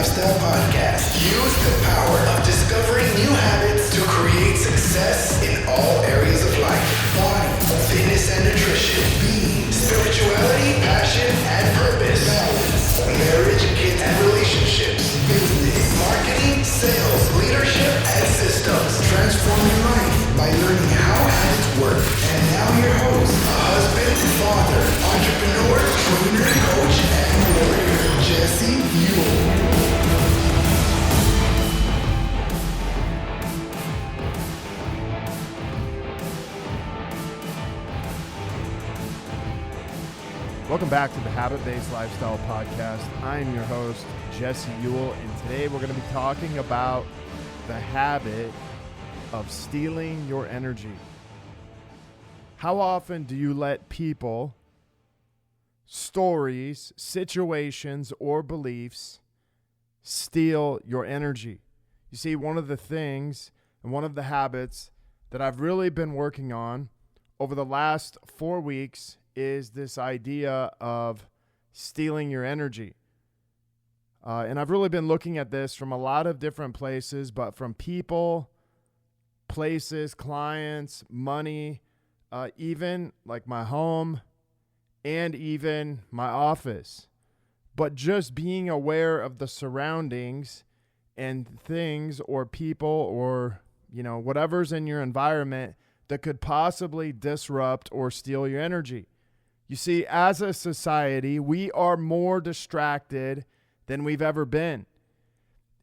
Lifestyle Podcast. Use the power of discovering new habits to create success in all areas of life. Body, fitness and nutrition, being, spirituality, passion and purpose, balance, marriage, kids and relationships, business, marketing, sales, leadership and systems. Transform your life by learning how habits work. And now your host, a husband, father, entrepreneur, trainer, coach, and warrior, Jesse Ewell. Welcome back to the Habit-Based Lifestyle Podcast. I'm your host, Jesse Ewell, and today we're going to be talking about the habit of stealing your energy. How often do you let people, stories, situations, or beliefs steal your energy? You see, one of the things and one of the habits that I've really been working on over the last 4 weeks is this idea of stealing your energy. And I've really been looking at this from a lot of different places, but from people, places, clients, money, even like my home and even my office. But just being aware of the surroundings and things or people or, whatever's in your environment that could possibly disrupt or steal your energy. You see, as a society, we are more distracted than we've ever been.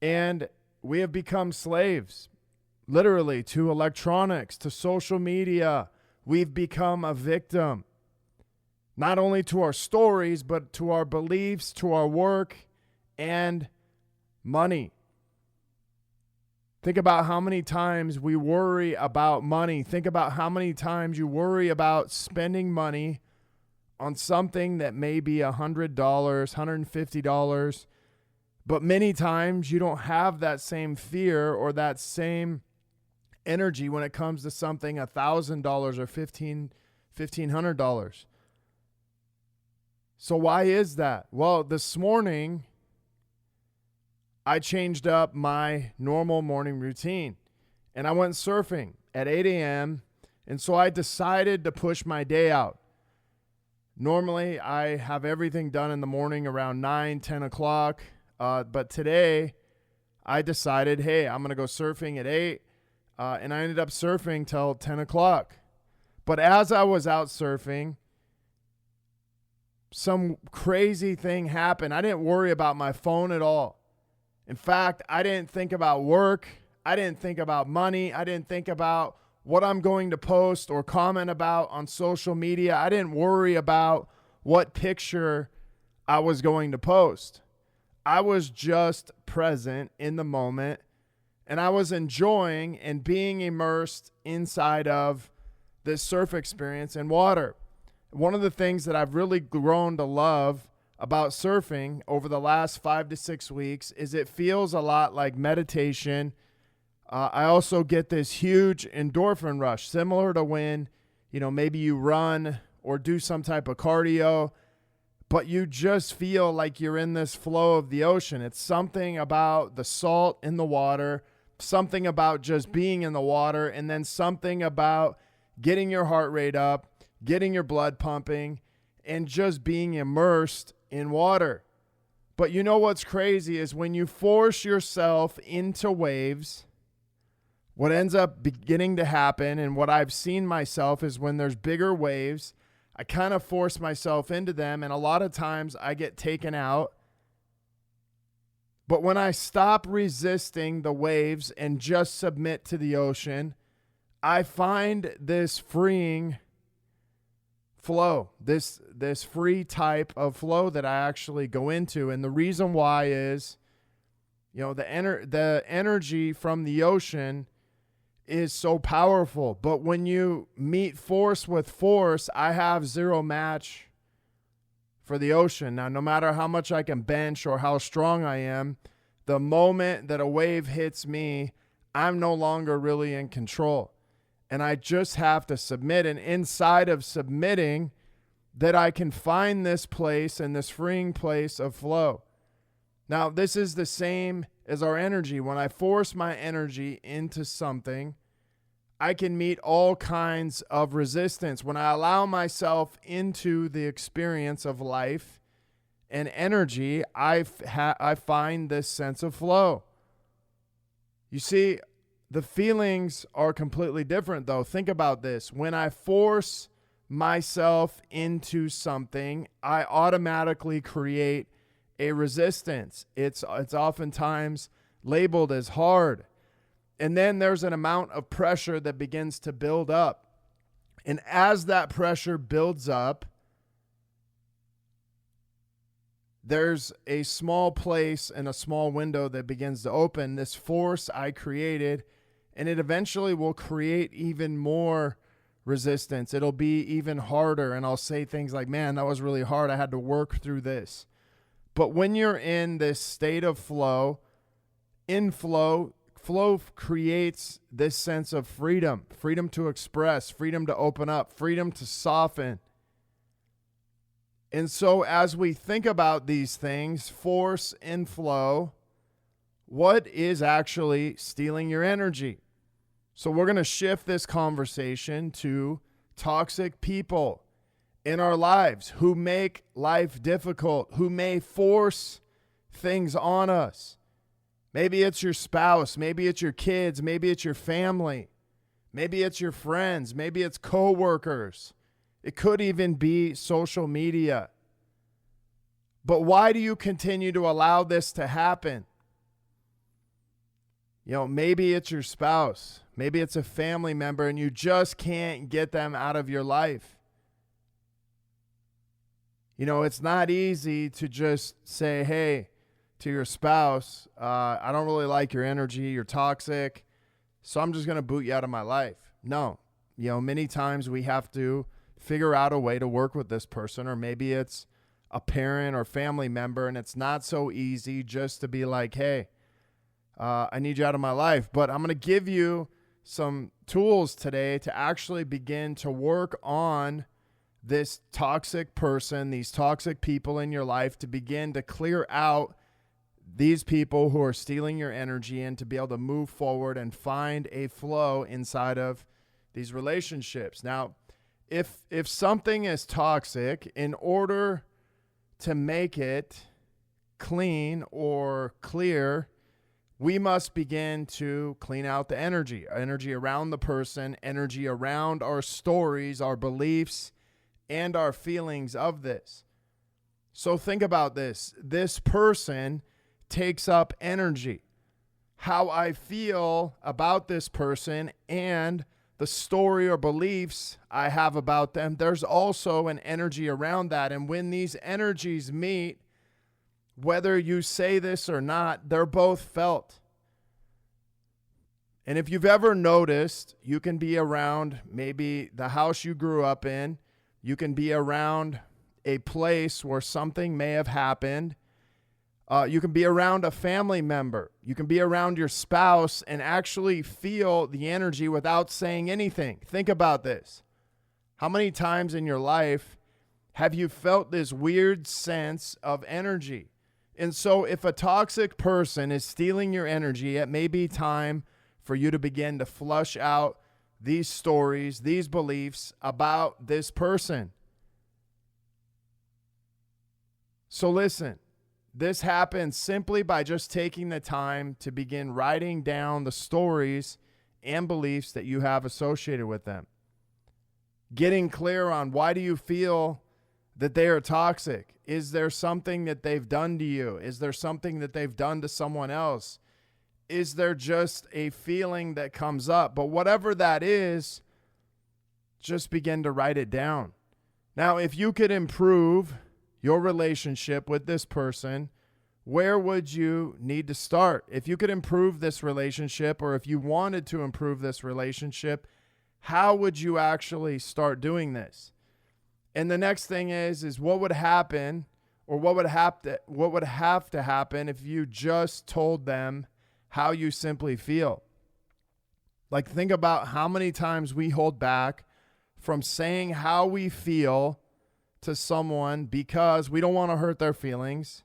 And we have become slaves, literally, to electronics, to social media. We've become a victim, not only to our stories, but to our beliefs, to our work, and money. Think about how many times we worry about money. Think about how many times you worry about spending money on something that may be $100, $150, but many times you don't have that same fear or that same energy when it comes to something $1,000 or $1,500. So why is that? Well, this morning I changed up my normal morning routine and I went surfing at 8 a.m. And so I decided to push my day out. Normally, I have everything done in the morning around 9, 10 o'clock. But today, I decided, hey, I'm going to go surfing at 8. And I ended up surfing till 10 o'clock. But as I was out surfing, some crazy thing happened. I didn't worry about my phone at all. In fact, I didn't think about work. I didn't think about money. I didn't think about what I'm going to post or comment about on social media. I didn't worry about what picture I was going to post. I was just present in the moment, and I was enjoying and being immersed inside of this surf experience in water. One of the things that I've really grown to love about surfing over the last 5 to 6 weeks is it feels a lot like meditation. I also get this huge endorphin rush, similar to when, maybe you run or do some type of cardio, but you just feel like you're in this flow of the ocean. It's something about the salt in the water, something about just being in the water, and then something about getting your heart rate up, getting your blood pumping, and just being immersed in water. But you know what's crazy is when you force yourself into waves, what ends up beginning to happen, and what I've seen myself, is when there's bigger waves, I kind of force myself into them, and a lot of times I get taken out. But when I stop resisting the waves and just submit to the ocean, I find this freeing flow, this free type of flow that I actually go into. And the reason why is, the energy from the ocean is so powerful. But when you meet force with force, I have zero match for the ocean. Now, no matter how much I can bench or how strong I am, the moment that a wave hits me, I'm no longer really in control. And I just have to submit. And inside of submitting, that I can find this place and this freeing place of flow. Now, this is the same as our energy. When I force my energy into something, I can meet all kinds of resistance. When I allow myself into the experience of life and energy, I find this sense of flow. You see, the feelings are completely different, though. Think about this. When I force myself into something, I automatically create a resistance. It's oftentimes labeled as hard. And then there's an amount of pressure that begins to build up. And as that pressure builds up, there's a small place and a small window that begins to open. This force I created, and it eventually will create even more resistance. It'll be even harder. And I'll say things like, man, that was really hard. I had to work through this. But when you're in this state of flow, flow creates this sense of freedom to express, freedom to open up, freedom to soften. And so as we think about these things, force and flow, what is actually stealing your energy? So we're going to shift this conversation to toxic people in our lives who make life difficult, who may force things on us. Maybe it's your spouse, maybe it's your kids, maybe it's your family, maybe it's your friends, maybe it's coworkers. It could even be social media. But why do you continue to allow this to happen? Maybe it's your spouse, maybe it's a family member, and you just can't get them out of your life. It's not easy to just say, hey, to your spouse, I don't really like your energy, you're toxic, so I'm just going to boot you out of my life. No. Many times we have to figure out a way to work with this person, or maybe it's a parent or family member, and it's not so easy just to be like, hey, I need you out of my life. But I'm going to give you some tools today to actually begin to work on this toxic person, these toxic people in your life, to begin to clear out these people who are stealing your energy and to be able to move forward and find a flow inside of these relationships. Now, if something is toxic, in order to make it clean or clear, we must begin to clean out the energy around the person, energy around our stories, our beliefs, and our feelings of this. So think about this. This person takes up energy. How I feel about this person and the story or beliefs I have about them, there's also an energy around that. And when these energies meet, whether you say this or not, they're both felt. And if you've ever noticed, you can be around maybe the house you grew up in, you can be around a place where something may have happened. You can be around a family member. You can be around your spouse and actually feel the energy without saying anything. Think about this. How many times in your life have you felt this weird sense of energy? And so if a toxic person is stealing your energy, it may be time for you to begin to flush out these stories, these beliefs about this person. So listen. This happens simply by just taking the time to begin writing down the stories and beliefs that you have associated with them. Getting clear on, why do you feel that they are toxic? Is there something that they've done to you? Is there something that they've done to someone else? Is there just a feeling that comes up? But whatever that is, just begin to write it down. Now, if you could improve your relationship with this person, where would you need to start? If you could improve this relationship, or if you wanted to improve this relationship, how would you actually start doing this? And the next thing is what would happen, or what would have to happen if you just told them how you simply feel? Like, think about how many times we hold back from saying how we feel to someone because we don't want to hurt their feelings.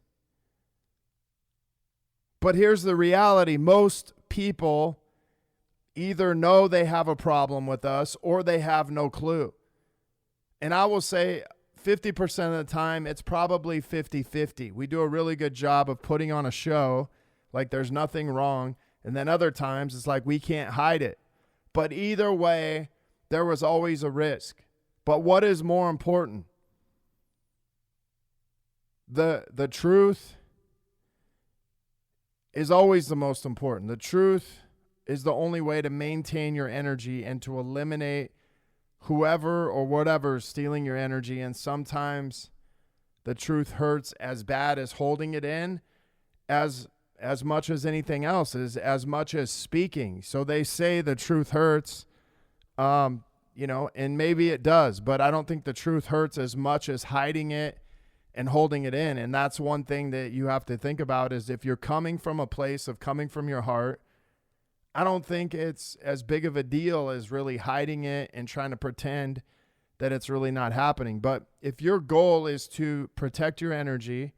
But here's the reality. Most people either know they have a problem with us or they have no clue. And I will say 50% of the time, it's probably 50-50. We do a really good job of putting on a show like there's nothing wrong. And then other times it's like we can't hide it. But either way, there was always a risk. But what is more important? The truth is always the most important. The truth is the only way to maintain your energy and to eliminate whoever or whatever is stealing your energy. And sometimes the truth hurts as bad as holding it in as much as anything else, as much as speaking. So they say the truth hurts, and maybe it does, but I don't think the truth hurts as much as hiding it and holding it in. And that's one thing that you have to think about is if you're coming from a place of coming from your heart, I don't think it's as big of a deal as really hiding it and trying to pretend that it's really not happening. But if your goal is to protect your energy,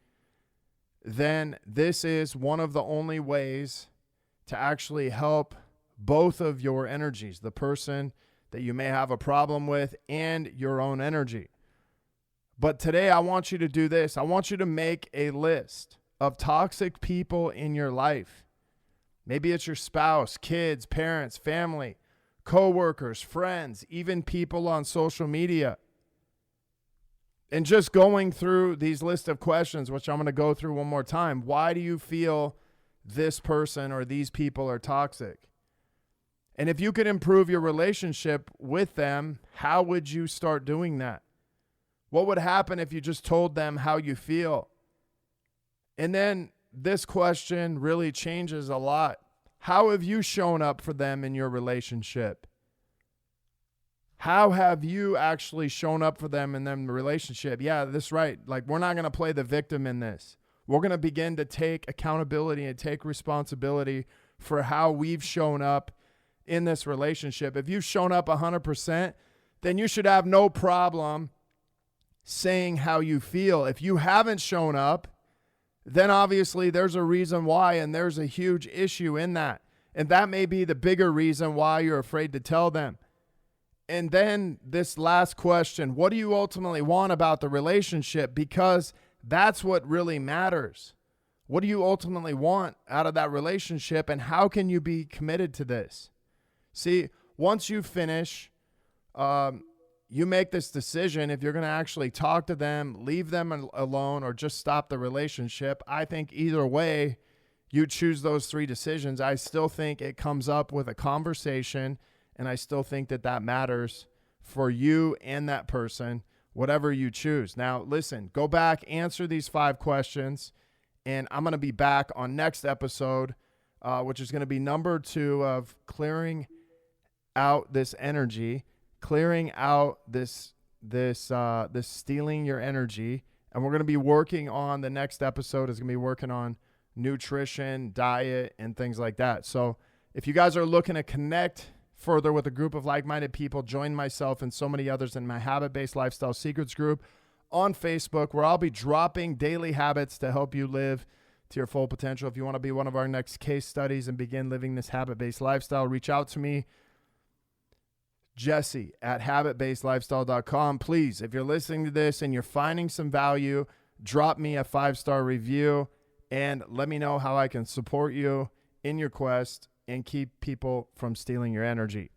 then this is one of the only ways to actually help both of your energies, the person that you may have a problem with and your own energy. But today I want you to do this. I want you to make a list of toxic people in your life. Maybe it's your spouse, kids, parents, family, coworkers, friends, even people on social media. And just going through these list of questions, which I'm going to go through one more time. Why do you feel this person or these people are toxic? And if you could improve your relationship with them, how would you start doing that? What would happen if you just told them how you feel? And then this question really changes a lot. How have you shown up for them in your relationship? How have you actually shown up for them in their relationship? Yeah, that's right. Like, we're not going to play the victim in this. We're going to begin to take accountability and take responsibility for how we've shown up in this relationship. If you've shown up 100%, then you should have no problem saying how you feel. If you haven't shown up, then obviously there's a reason why, and there's a huge issue in that. And that may be the bigger reason why you're afraid to tell them. And then this last question, what do you ultimately want about the relationship? Because that's what really matters. What do you ultimately want out of that relationship, and how can you be committed to this? See, once you finish, you make this decision if you're going to actually talk to them, leave them alone, or just stop the relationship. I think either way, you choose those three decisions. I still think it comes up with a conversation, and I still think that matters for you and that person, whatever you choose. Now, listen, go back, answer these 5 questions, and I'm going to be back on next episode, which is going to be number 2 of clearing out this energy, clearing out this stealing your energy. And we're going to be working on, the next episode is going to be working on nutrition, diet, and things like that. So if you guys are looking to connect further with a group of like-minded people, join myself and so many others in my Habit-Based Lifestyle Secrets group on Facebook, where I'll be dropping daily habits to help you live to your full potential. If you want to be one of our next case studies and begin living this habit-based lifestyle, reach out to me, Jesse at habitbasedlifestyle.com. Please, if you're listening to this and you're finding some value, drop me a 5-star review and let me know how I can support you in your quest and keep people from stealing your energy.